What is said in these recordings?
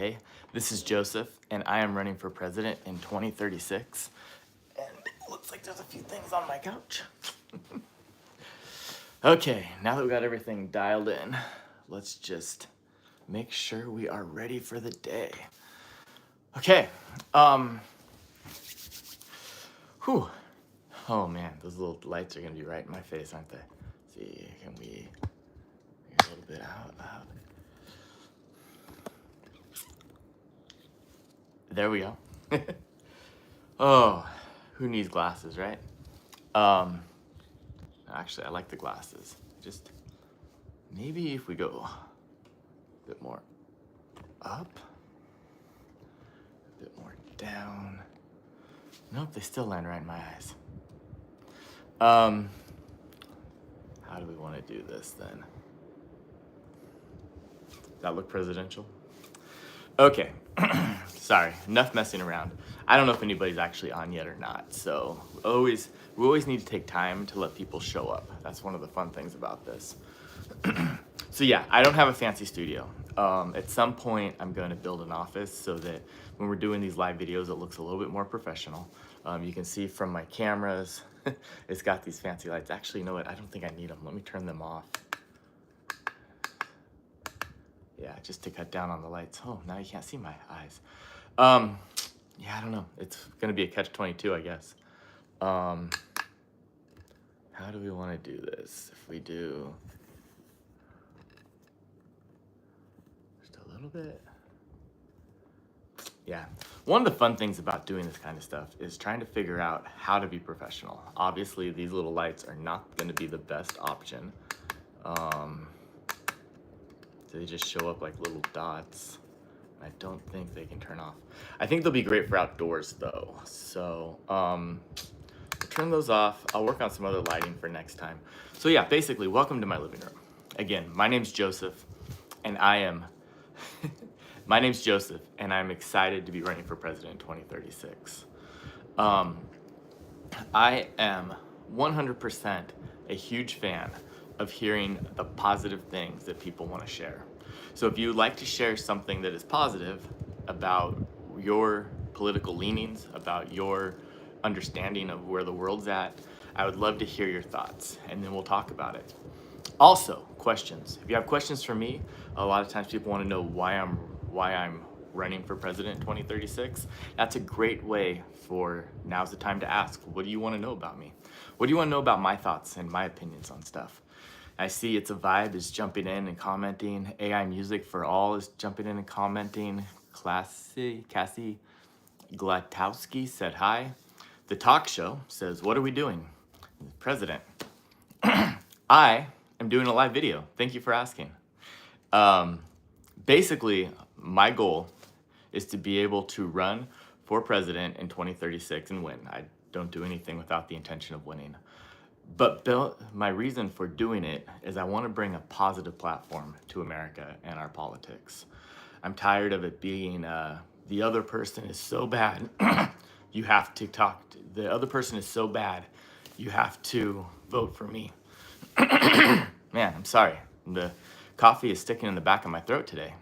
Hey, this is Joseph, and I am running for president in 2036. And it looks like there's a few things on my couch. Okay, now that we got everything dialed in, let's just make sure we are ready for the day. Okay, whew. Oh man, those little lights are gonna be right in my face, aren't they? Let's see, can we get a little bit out? There we go. Oh, who needs glasses, right? Actually, I like the glasses. Just maybe if we go a bit more up, a bit more down. Nope, they still land right in my eyes. How do we want to do this then? Does that look presidential? Okay, sorry, enough messing around. I don't know if anybody's actually on yet or not, so we always need to take time to let people show up. That's one of the fun things about this. So yeah, I don't have a fancy studio. At some point, I'm going to build an office so that when we're doing these live videos, it looks a little bit more professional. You can see from my cameras, it's got these fancy lights. Actually, you know what? I don't think I need them. Let me turn them off. Yeah, just to cut down on the lights. Oh, now you can't see my eyes. Yeah, I don't know. It's gonna be a catch-22, I guess. How do we want to do this? If we do just a little bit. Yeah, one of the fun things about doing this kind of stuff is trying to figure out how to be professional. Obviously, these little lights are not going to be the best option. They just show up like little dots. I don't think they can turn off. I think they'll be great for outdoors though. So I'll turn those off. I'll work on some other lighting for next time. So yeah, basically, welcome to my living room. Again, my name's Joseph, and I'm excited to be running for president in 2036. I am 100% a huge fan of hearing the positive things that people want to share. So if you'd like to share something that is positive about your political leanings, about your understanding of where the world's at, I would love to hear your thoughts, and then we'll talk about it. Also, questions. If you have questions for me, a lot of times people want to know why I'm running for president in 2036. That's a great way for now's the time to ask, what do you want to know about me? What do you want to know about my thoughts and my opinions on stuff? I see It's a Vibe is jumping in and commenting. AI Music for All is jumping in and commenting. Cassie Glatowski said hi. The Talk Show says, what are we doing? President. I am doing a live video. Thank you for asking. Basically, my goal is to be able to run for president in 2036 and win. I don't do anything without the intention of winning. But my reason for doing it is I want to bring a positive platform to America and our politics. I'm tired of it being the other person is so bad, you have to talk. The other person is so bad, you have to vote for me. Man, I'm sorry. The coffee is sticking in the back of my throat today.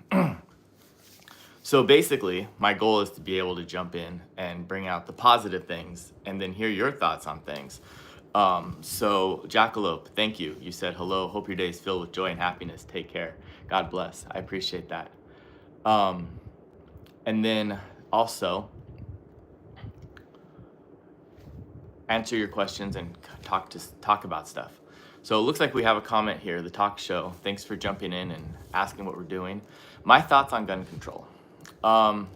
So basically, my goal is to be able to jump in and bring out the positive things and then hear your thoughts on things. So Jackalope, thank you. You said hello. Hope your day is filled with joy and happiness. Take care. God bless. I appreciate that. And then also answer your questions and talk about stuff. So it looks like we have a comment here. The Talk Show. Thanks for jumping in and asking what we're doing. My thoughts on gun control. Gun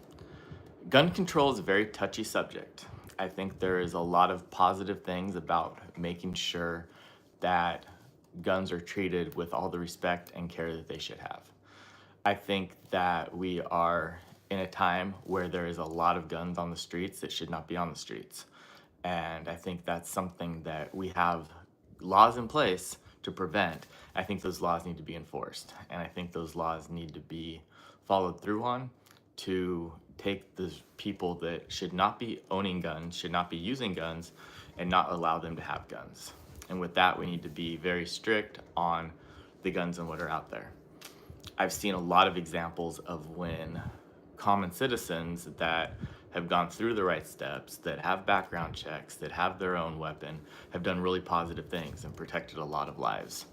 control is a very touchy subject. I think there is a lot of positive things about making sure that guns are treated with all the respect and care that they should have. I think that we are in a time where there is a lot of guns on the streets that should not be on the streets. And I think that's something that we have laws in place to prevent. I think those laws need to be enforced. And I think those laws need to be followed through on to take the people that should not be owning guns, should not be using guns, and not allow them to have guns. And with that, we need to be very strict on the guns and what are out there. I've seen a lot of examples of when common citizens that have gone through the right steps, that have background checks, that have their own weapon, have done really positive things and protected a lot of lives.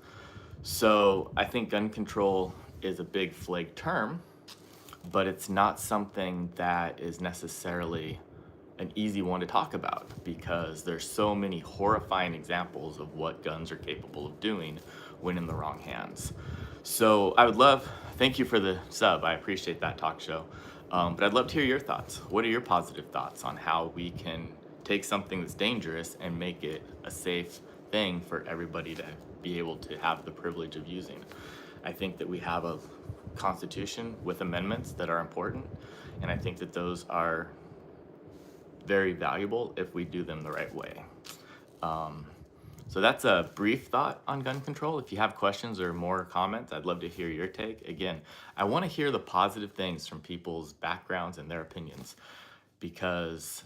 So I think gun control is a big flag term, but it's not something that is necessarily an easy one to talk about because there's so many horrifying examples of what guns are capable of doing when in the wrong hands. So thank you for the sub. I appreciate that talk show. But I'd love to hear your thoughts. What are your positive thoughts on how we can take something that's dangerous and make it a safe thing for everybody to be able to have the privilege of using? I think that we have a constitution with amendments that are important, and I think that those are very valuable if we do them the right way. So that's a brief thought on gun control. If you have questions or more comments, I'd love to hear your take. Again, I want to hear the positive things from people's backgrounds and their opinions, because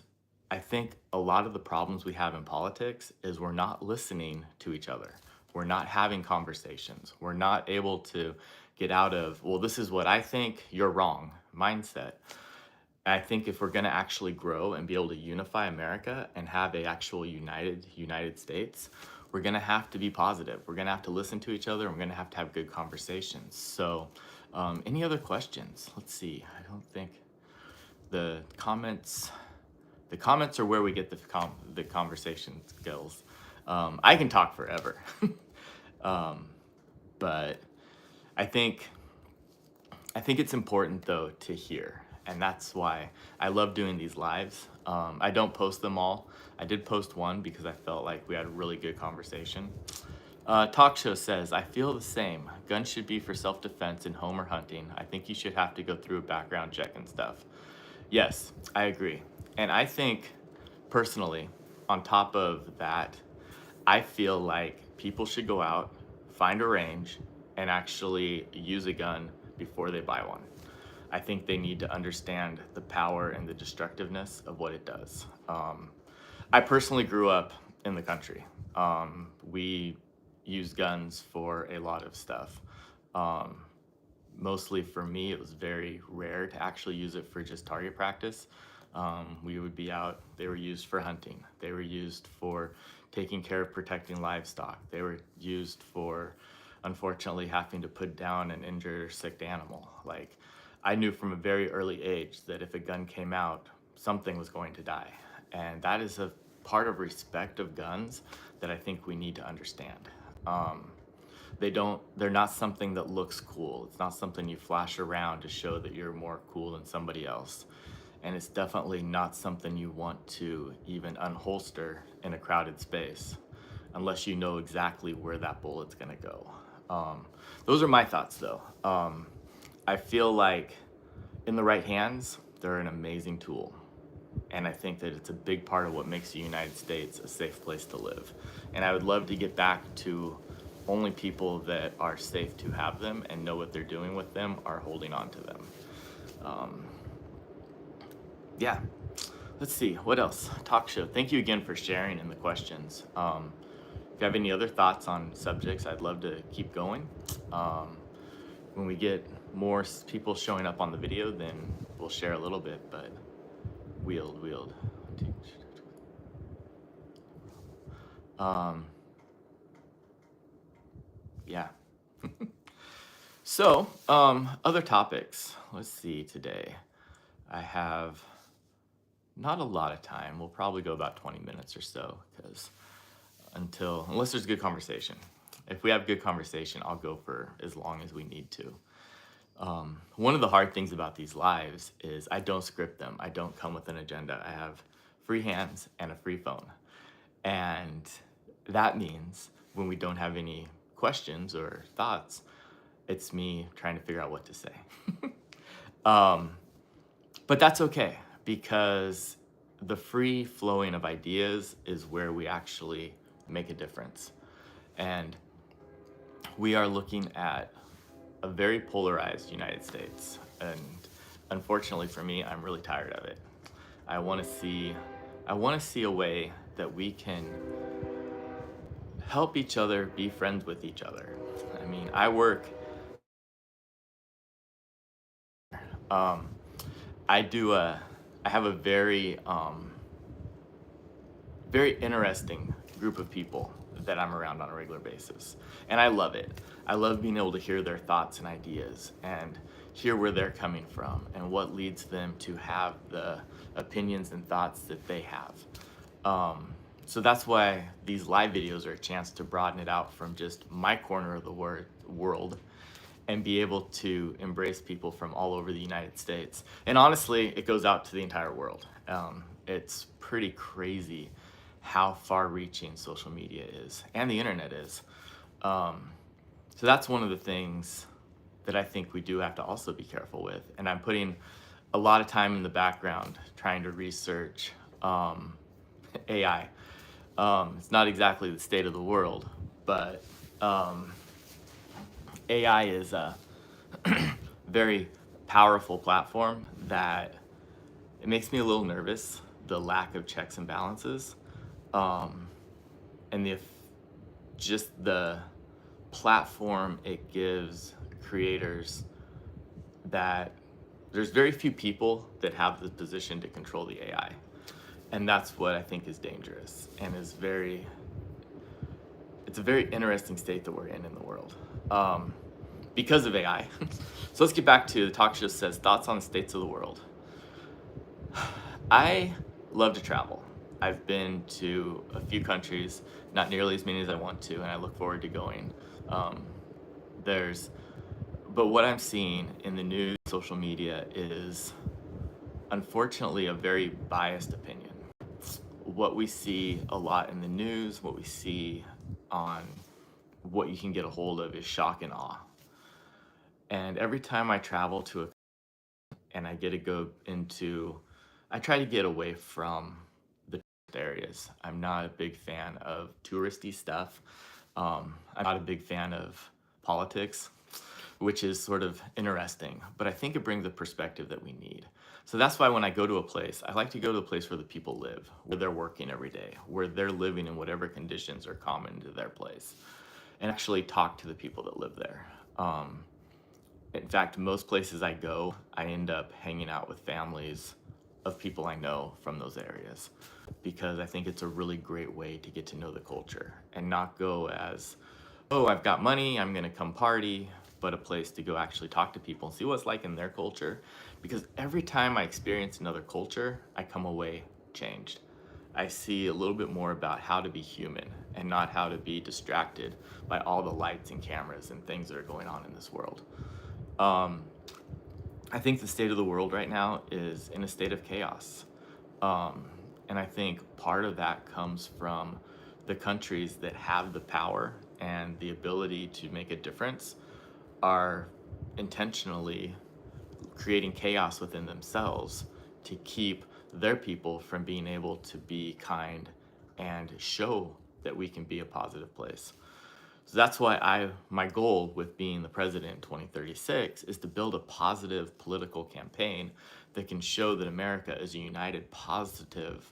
I think a lot of the problems we have in politics is we're not listening to each other. We're not having conversations. We're not able to get out of, well, this is what I think, you're wrong mindset. I think if we're going to actually grow and be able to unify America and have a actual United States, we're going to have to be positive. We're going to have to listen to each other. And we're going to have good conversations. So any other questions? Let's see. I don't think the comments are where we get the conversation skills. I can talk forever. But I think it's important though to hear. And that's why I love doing these lives. I don't post them all. I did post one because I felt like we had a really good conversation. Talk Show says, I feel the same. Guns should be for self-defense and home or hunting. I think you should have to go through a background check and stuff. Yes, I agree. And I think personally, on top of that, I feel like people should go out, find a range, and actually use a gun before they buy one. I think they need to understand the power and the destructiveness of what it does. I personally grew up in the country. We used guns for a lot of stuff. Mostly for me, it was very rare to actually use it for just target practice. We would be out, they were used for hunting. They were used for taking care of protecting livestock. They were used for, unfortunately, having to put down an injured or sick animal. Like, I knew from a very early age that if a gun came out, something was going to die. And that is a part of respect of guns that I think we need to understand. They're not something that looks cool. It's not something you flash around to show that you're more cool than somebody else. And it's definitely not something you want to even unholster in a crowded space unless you know exactly where that bullet's gonna go. Those are my thoughts though. I feel like in the right hands, they're an amazing tool. And I think that it's a big part of what makes the United States a safe place to live. And I would love to get back to only people that are safe to have them and know what they're doing with them are holding on to them. Yeah, let's see, what else? Talk Show, thank you again for sharing and the questions. If you have any other thoughts on subjects, I'd love to keep going. When we get more people showing up on the video, then we'll share a little bit, but wield. Yeah. So, other topics. Let's see today. I have not a lot of time. We'll probably go about 20 minutes or so, because unless there's good conversation. If we have good conversation, I'll go for as long as we need to. One of the hard things about these lives is I don't script them. I don't come with an agenda. I have free hands and a free phone. And that means when we don't have any questions or thoughts, it's me trying to figure out what to say. But that's okay, because the free flowing of ideas is where we actually make a difference. And we are looking at a very polarized United States. And unfortunately for me, I'm really tired of it. I want to see a way that we can help each other be friends with each other. I mean, I work I do I have a very interesting group of people that I'm around on a regular basis. And I love it. I love being able to hear their thoughts and ideas and hear where they're coming from and what leads them to have the opinions and thoughts that they have. So that's why these live videos are a chance to broaden it out from just my corner of the world and be able to embrace people from all over the United States. And honestly, it goes out to the entire world. It's pretty crazy how far reaching social media is and the internet is. So that's one of the things that I think we do have to also be careful with. And I'm putting a lot of time in the background trying to research AI. It's not exactly the state of the world, but AI is a very powerful platform that it makes me a little nervous, the lack of checks and balances, and just the platform it gives creators that there's very few people that have the position to control the AI. And that's what I think is dangerous and it's a very interesting state that we're in the world because of AI. So let's get back to the talk show says thoughts on the states of the world. I love to travel. I've been to a few countries, not nearly as many as I want to, and I look forward to going. But what I'm seeing in the news, social media is unfortunately a very biased opinion. What we see a lot in the news, what we see on what you can get a hold of is shock and awe. And every time I travel to and I get to go into, I try to get away from the areas. I'm not a big fan of touristy stuff. I'm not a big fan of politics, which is sort of interesting, but I think it brings the perspective that we need. So that's why when I go to a place, I like to go to a place where the people live, where they're working every day, where they're living in whatever conditions are common to their place, and actually talk to the people that live there. In fact, most places I go, I end up hanging out with families of people I know from those areas because I think it's a really great way to get to know the culture and not go as, oh, I've got money, I'm gonna come party, but a place to go actually talk to people and see what it's like in their culture. Because every time I experience another culture, I come away changed. I see a little bit more about how to be human and not how to be distracted by all the lights and cameras and things that are going on in this world. I think the state of the world right now is in a state of chaos. And I think part of that comes from the countries that have the power and the ability to make a difference are intentionally creating chaos within themselves to keep their people from being able to be kind and show that we can be a positive place. So that's why my goal with being the president in 2036 is to build a positive political campaign that can show that America is a united, positive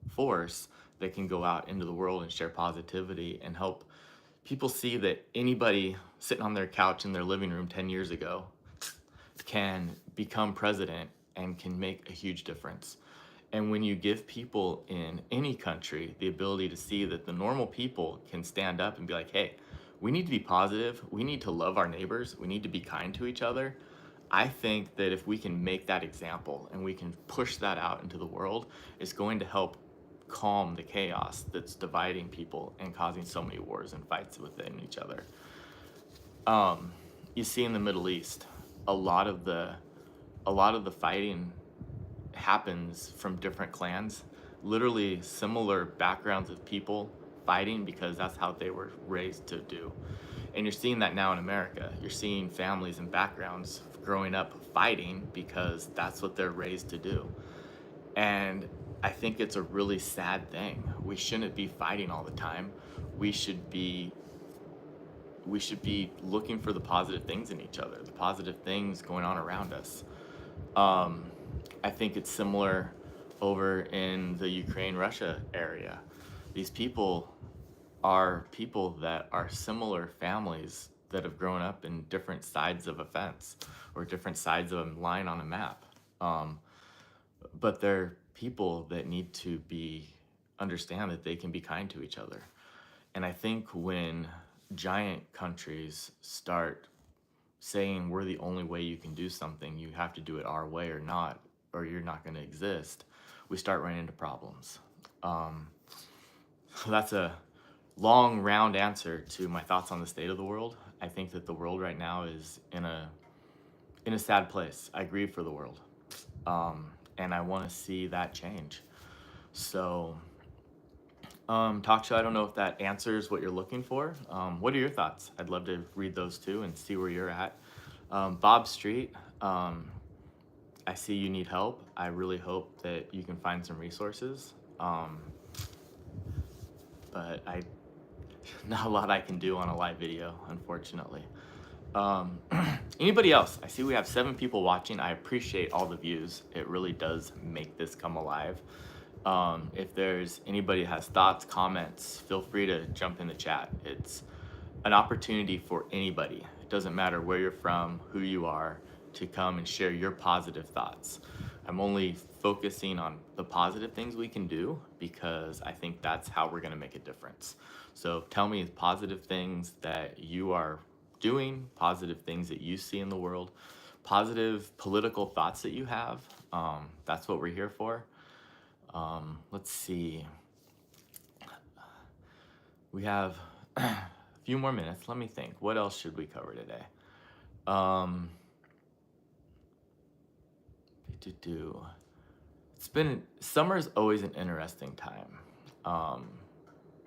force that can go out into the world and share positivity and help people see that anybody sitting on their couch in their living room 10 years ago can become president and can make a huge difference. And when you give people in any country the ability to see that the normal people can stand up and be like, hey, we need to be positive, we need to love our neighbors, we need to be kind to each other. I think that if we can make that example and we can push that out into the world, it's going to help calm the chaos that's dividing people and causing so many wars and fights within each other. You see in the Middle East, a lot of the fighting happens from different clans, literally similar backgrounds of people fighting because that's how they were raised to do. And you're seeing that now in America. You're seeing families and backgrounds growing up fighting because that's what they're raised to do. And I think it's a really sad thing. We shouldn't be fighting all the time. We should be looking for the positive things in each other, the positive things going on around us. I think it's similar over in the Ukraine-Russia area. These people are people that are similar families that have grown up in different sides of a fence or different sides of a line on a map. but they're people that need to understand that they can be kind to each other. And I think when giant countries start saying we're the only way you can do something, you have to do it our way or not, or you're not going to exist, we start running into problems. So that's a long, round answer to my thoughts on the state of the world. I think that the world right now is in a sad place. I grieve for the world, and I want to see that change. So, talk show. I don't know if that answers what you're looking for. What are your thoughts? I'd love to read those too and see where you're at. Bob Street. I see you need help. I really hope that you can find some resources. But not a lot I can do on a live video, unfortunately. Anybody else? I see we have 7 people watching. I appreciate all the views. It really does make this come alive. If there's anybody has thoughts, comments, feel free to jump in the chat. It's an opportunity for anybody. It doesn't matter where you're from, who you are, to come and share your positive thoughts. I'm only focusing on the positive things we can do because I think that's how we're going to make a difference. So tell me positive things that you are doing, positive things that you see in the world, positive political thoughts that you have. That's what we're here for. Let's see. We have a few more minutes. Let me think. What else should we cover today? Summer is always an interesting time,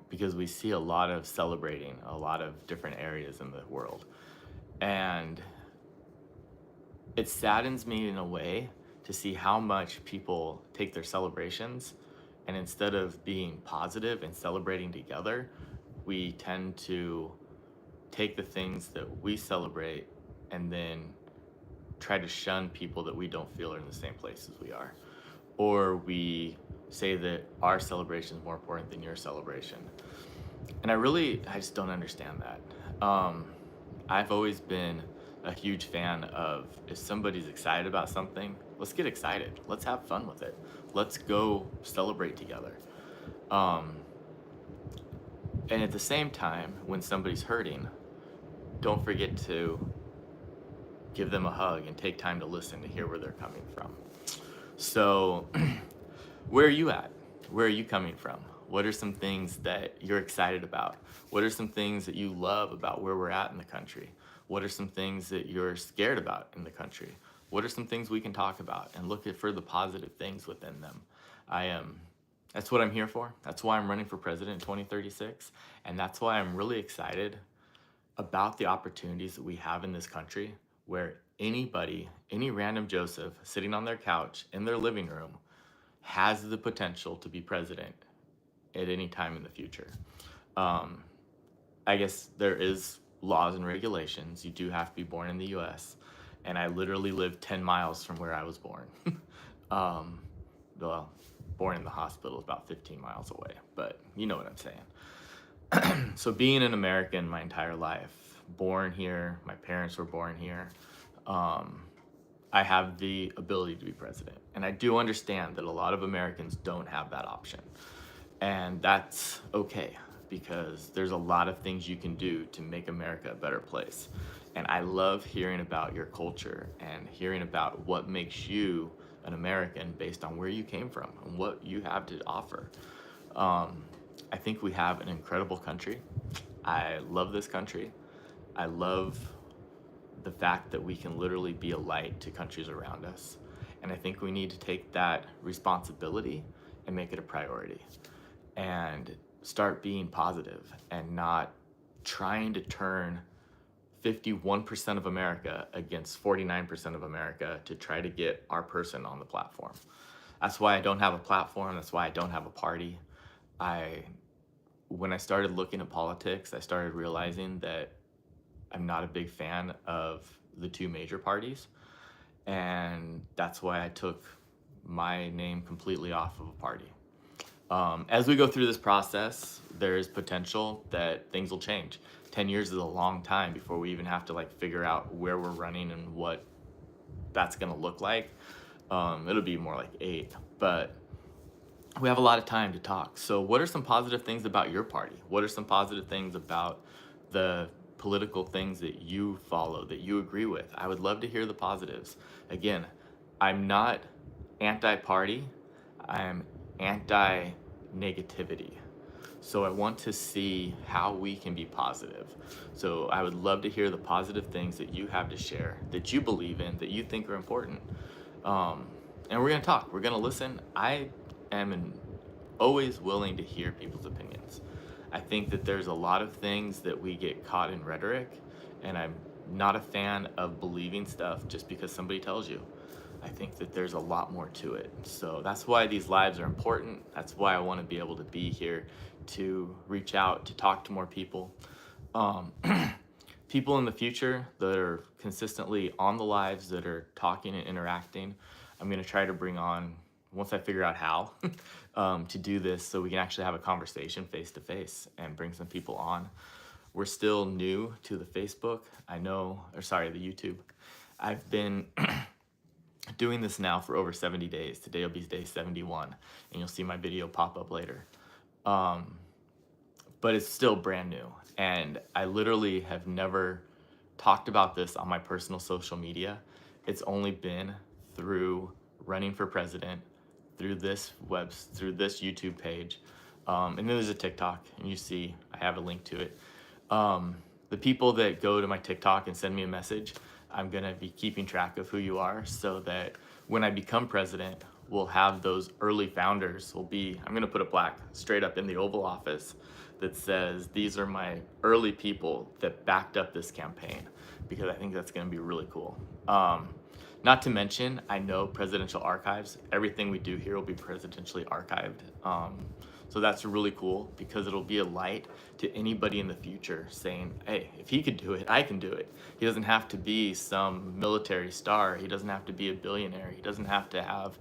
because we see a lot of celebrating, a lot of different areas in the world. And it saddens me in a way to see how much people take their celebrations and instead of being positive and celebrating together, we tend to take the things that we celebrate and then try to shun people that we don't feel are in the same place as we are. Or we say that our celebration is more important than your celebration. And I just don't understand that. I've always been a huge fan of if somebody's excited about something, let's get excited. Let's have fun with it. Let's go celebrate together. And at the same time, when somebody's hurting, don't forget to give them a hug and take time to listen to hear where they're coming from. So, where are you at? Where are you coming from? What are some things that you're excited about? What are some things that you love about where we're at in the country? What are some things that you're scared about in the country? What are some things we can talk about and look for the positive things within them? That's what I'm here for. That's why I'm running for president in 2036. And that's why I'm really excited about the opportunities that we have in this country where anybody, any random Joseph sitting on their couch in their living room has the potential to be president at any time in the future. I guess there is laws and regulations. You do have to be born in the US. And I literally live 10 miles from where I was born. Well, born in the hospital is about 15 miles away, but you know what I'm saying. So being an American my entire life, born here, my parents were born here, I have the ability to be president. And I do understand that a lot of Americans don't have that option. And that's okay, because there's a lot of things you can do to make America a better place. And I love hearing about your culture and hearing about what makes you an American based on where you came from and what you have to offer. I think we have an incredible country. I love this country. I love the fact that we can literally be a light to countries around us. And I think we need to take that responsibility and make it a priority and start being positive and not trying to turn 51% of America against 49% of America to try to get our person on the platform. That's why I don't have a platform. That's why I don't have a party. When I started looking at politics, I started realizing that I'm not a big fan of the 2 major parties. And that's why I took my name completely off of a party. As we go through this process, there is potential that things will change. 10 years is a long time before we even have to figure out where we're running and what that's gonna look like. It'll be more like 8, but we have a lot of time to talk. So, what are some positive things about your party? What are some positive things about the political things that you follow, that you agree with? I would love to hear the positives. Again, I'm not anti party, I'm anti negativity. So, I want to see how we can be positive. So, I would love to hear the positive things that you have to share, that you believe in, that you think are important. Um, and we're going to talk, we're going to listen. I am always willing to hear people's opinions. I think that there's a lot of things that we get caught in rhetoric, and I'm not a fan of believing stuff just because somebody tells you. I think that there's a lot more to it. So that's why these lives are important. That's why I want to be able to be here to reach out, to talk to more people. Um, People in the future that are consistently on the lives, that are talking and interacting. I'm going to try to bring on, once I figure out how, to do this so we can actually have a conversation face to face and bring some people on. We're still new to the Facebook. The YouTube. I've been doing this now for over 70 days. Today will be day 71, and you'll see my video pop up later. But it's still brand new. And I literally have never talked about this on my personal social media. It's only been through running for president, through this YouTube page. And then there's a TikTok, and you see I have a link to it. The people that go to my TikTok and send me a message, I'm gonna be keeping track of who you are so that when I become president, we'll have those early founders. I'm gonna put a plaque straight up in the Oval Office that says, these are my early people that backed up this campaign, because I think that's gonna be really cool. Not to mention, I know presidential archives, everything we do here will be presidentially archived. So that's really cool, because it'll be a light to anybody in the future saying, hey, if he could do it, I can do it. He doesn't have to be some military star. He doesn't have to be a billionaire. He doesn't have to have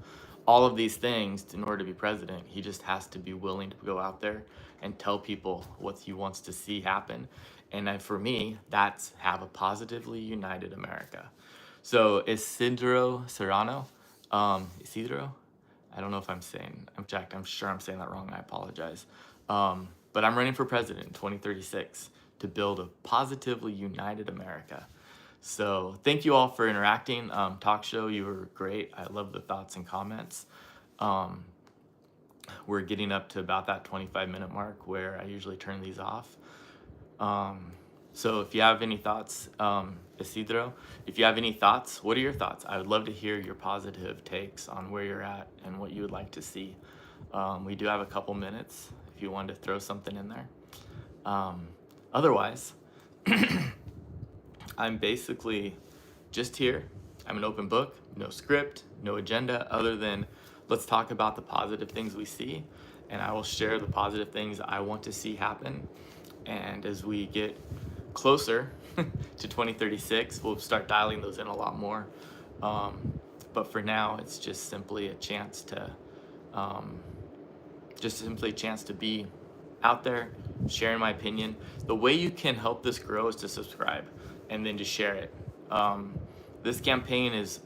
all of these things in order to be president. He just has to be willing to go out there and tell people what he wants to see happen. And for me, that's have a positively united America. So Isidro Serrano, Isidro, I don't know if I'm Jack, I'm sure I'm saying that wrong, I apologize. But I'm running for president in 2036 to build a positively united America. So thank you all for interacting. Talk show, you were great. I love the thoughts and comments. We're getting up to about that 25-minute mark where I usually turn these off. So if you have any thoughts, Isidro, if you have any thoughts, what are your thoughts? I would love to hear your positive takes on where you're at and what you would like to see. We do have a couple minutes if you wanted to throw something in there. Otherwise, I'm basically just here. I'm an open book, no script, no agenda, other than let's talk about the positive things we see, and I will share the positive things I want to see happen. And as we get closer to 2036, we'll start dialing those in a lot more. But for now, it's just simply a chance to be out there, sharing my opinion. The way you can help this grow is to subscribe and then to share it. This campaign is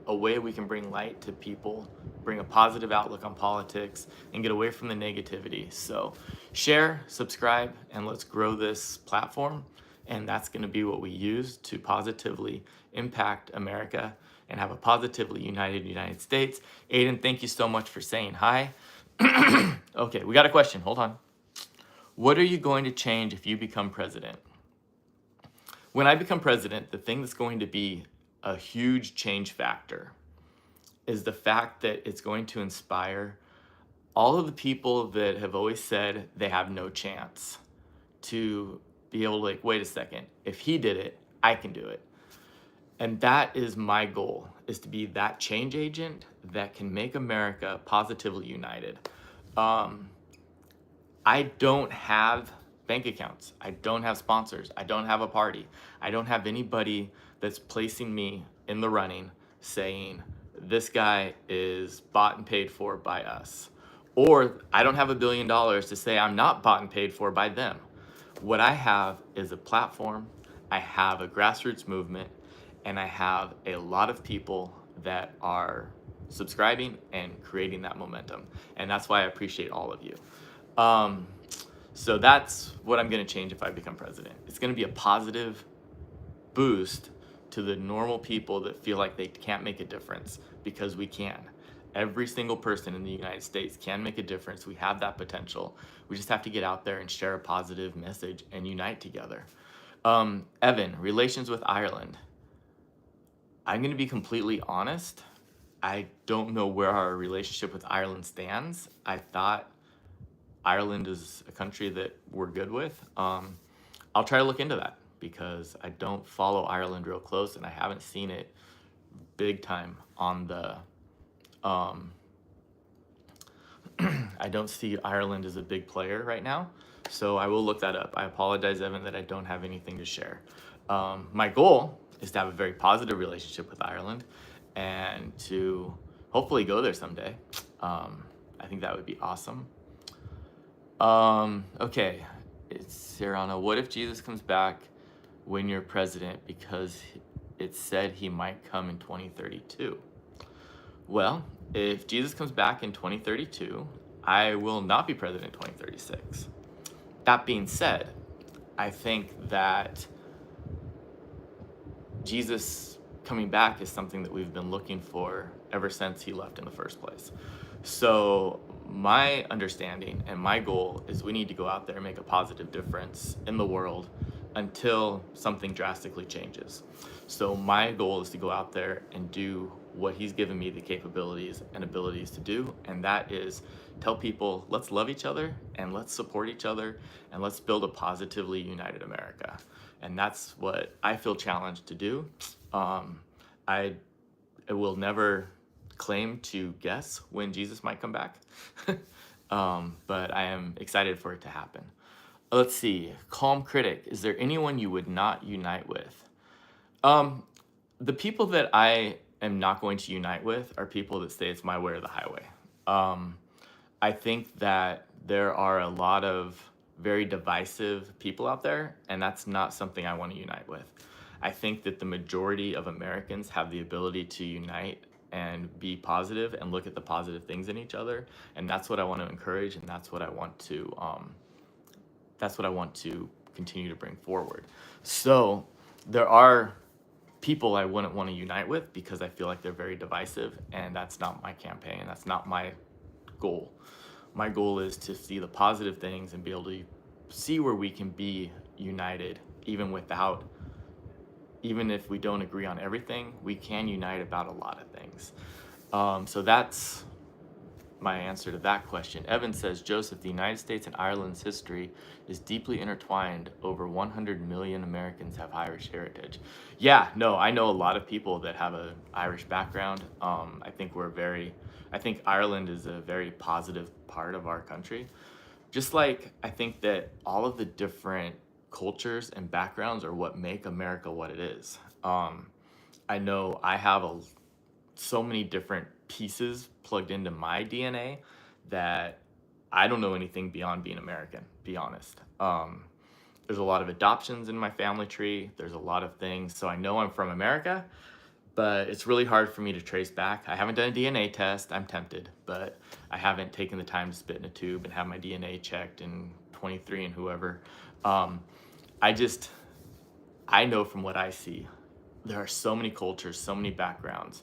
a way we can bring light to people, bring a positive outlook on politics, and get away from the negativity. So share, subscribe, and let's grow this platform. And that's going to be what we use to positively impact America and have a positively united United States. Aiden, thank you so much for saying hi. Okay, we got a question. Hold on. What are you going to change if you become president? When I become president, the thing that's going to be a huge change factor is the fact that it's going to inspire all of the people that have always said they have no chance to be able to wait a second, if he did it, I can do it. And that is my goal, is to be that change agent that can make America positively united. I don't have bank accounts. I don't have sponsors. I don't have a party. I don't have anybody that's placing me in the running saying, this guy is bought and paid for by us. Or I don't have $1 billion to say I'm not bought and paid for by them. What I have is a platform, I have a grassroots movement, and I have a lot of people that are subscribing and creating that momentum. And that's why I appreciate all of you. So that's what I'm going to change if I become president. It's going to be a positive boost to the normal people that feel like they can't make a difference, because we can. Every single person in the United States can make a difference. We have that potential. We just have to get out there and share a positive message and unite together. Evan, relations with Ireland. I'm going to be completely honest. I don't know where our relationship with Ireland stands. I thought Ireland is a country that we're good with. I'll try to look into that, because I don't follow Ireland real close, and I haven't seen it big time on the I don't see Ireland as a big player right now, so I will look that up. I apologize, Evan, that I don't have anything to share. My goal is to have a very positive relationship with Ireland and to hopefully go there someday. I think that would be awesome. Okay, it's Serrano. What if Jesus comes back when you're president, because it said he might come in 2032? Well, if Jesus comes back in 2032, I will not be president in 2036. That being said, I think that Jesus coming back is something that we've been looking for ever since he left in the first place. So my understanding and my goal is we need to go out there and make a positive difference in the world until something drastically changes. So my goal is to go out there and do what he's given me the capabilities and abilities to do, and that is tell people, let's love each other and let's support each other and let's build a positively united America. And that's what I feel challenged to do. I will never claim to guess when Jesus might come back, but I am excited for it to happen. Let's see. Calm critic. Is there anyone you would not unite with? The people that I am not going to unite with are people that say it's my way or the highway. I think that there are a lot of very divisive people out there, and that's not something I want to unite with. I think that the majority of Americans have the ability to unite and be positive and look at the positive things in each other, and that's what I want to encourage, and that's what I want to continue to bring forward. So there are people I wouldn't want to unite with because I feel like they're very divisive, and that's not my campaign. That's not my goal. My goal is to see the positive things and be able to see where we can be united, even if we don't agree on everything, we can unite about a lot of things. So that's my answer to that question. Evan says, Joseph, the United States and Ireland's history is deeply intertwined. Over 100 million Americans have Irish heritage. Yeah, no, I know a lot of people that have an Irish background. I think Ireland is a very positive part of our country. Just like I think that all of the different cultures and backgrounds are what make America what it is. I know I have so many different pieces plugged into my DNA that I don't know anything beyond being American, be honest. There's a lot of adoptions in my family tree. There's a lot of things. So I know I'm from America, but it's really hard for me to trace back. I haven't done a DNA test. I'm tempted, but I haven't taken the time to spit in a tube and have my DNA checked in 23 and whoever. I know from what I see, there are so many cultures, so many backgrounds,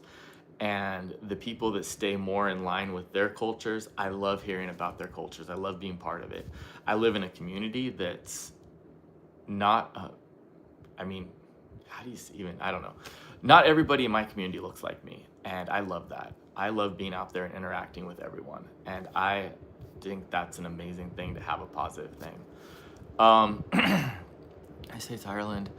and the people that stay more in line with their cultures, I love hearing about their cultures. I love being part of it. I live in a community that's not, I don't know. Not everybody in my community looks like me, and I love that. I love being out there and interacting with everyone, and I think that's an amazing thing to have a positive thing. I say it's Ireland.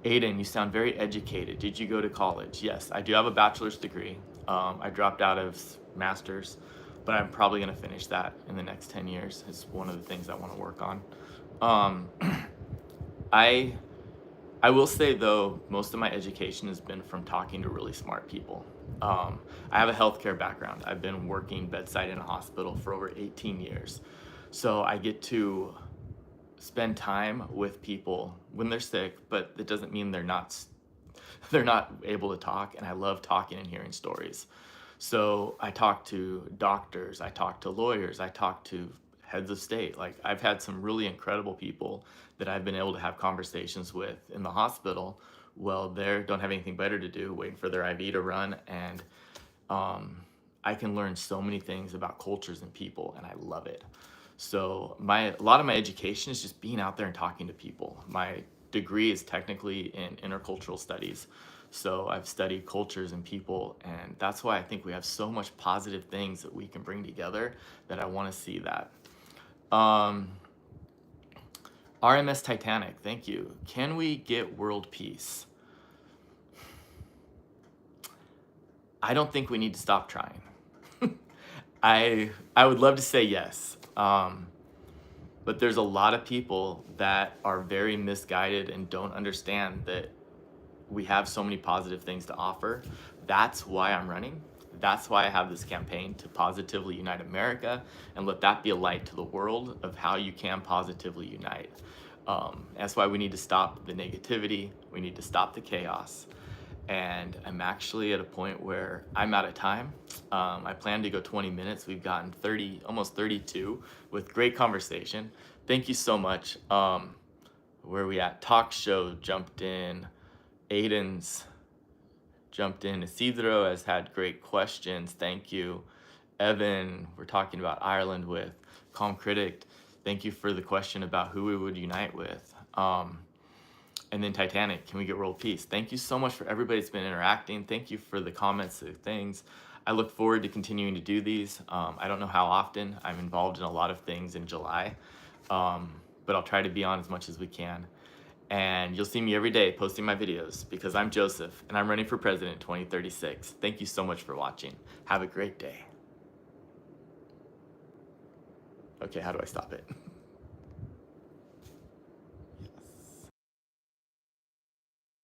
Aiden, you sound very educated. Did you go to college? Yes, I do have a bachelor's degree. I dropped out of master's, but I'm probably going to finish that in the next 10 years. It's one of the things I want to work on. I will say, though, most of my education has been from talking to really smart people. I have a healthcare background. I've been working bedside in a hospital for over 18 years. So I get to spend time with people when they're sick, but it doesn't mean they're not they're not able to talk, and I love talking and hearing stories. So I talk to doctors, I talk to lawyers, I talk to heads of state. Like, I've had some really incredible people that I've been able to have conversations with in the hospital. Well, they don't have anything better to do, waiting for their IV to run, and um, I can learn so many things about cultures and people, and I love it. So a lot of my education is just being out there and talking to people. My degree is technically in intercultural studies. So I've studied cultures and people, and that's why I think we have so much positive things that we can bring together, that I want to see that. Um, RMS Titanic, thank you. Can we get world peace? I don't think we need to stop trying. I would love to say yes. But there's a lot of people that are very misguided and don't understand that we have so many positive things to offer. That's why I'm running. That's why I have this campaign to positively unite America and let that be a light to the world of how you can positively unite. That's why we need to stop the negativity. We need to stop the chaos. And I'm actually at a point where I'm out of time. I plan to go 20 minutes. We've gotten 30, almost 32, with great conversation. Thank you so much. Where are we at? Talk Show jumped in. Aiden's jumped in. Isidro has had great questions. Thank you. Evan, we're talking about Ireland with. Calm Critic, thank you for the question about who we would unite with. And then Titanic, can we get world peace? Thank you so much for everybody that's been interacting. Thank you for the comments and things. I look forward to continuing to do these. I don't know how often. I'm involved in a lot of things in July, but I'll try to be on as much as we can. And you'll see me every day posting my videos, because I'm Joseph and I'm running for president in 2036. Thank you so much for watching. Have a great day. Okay, how do I stop it?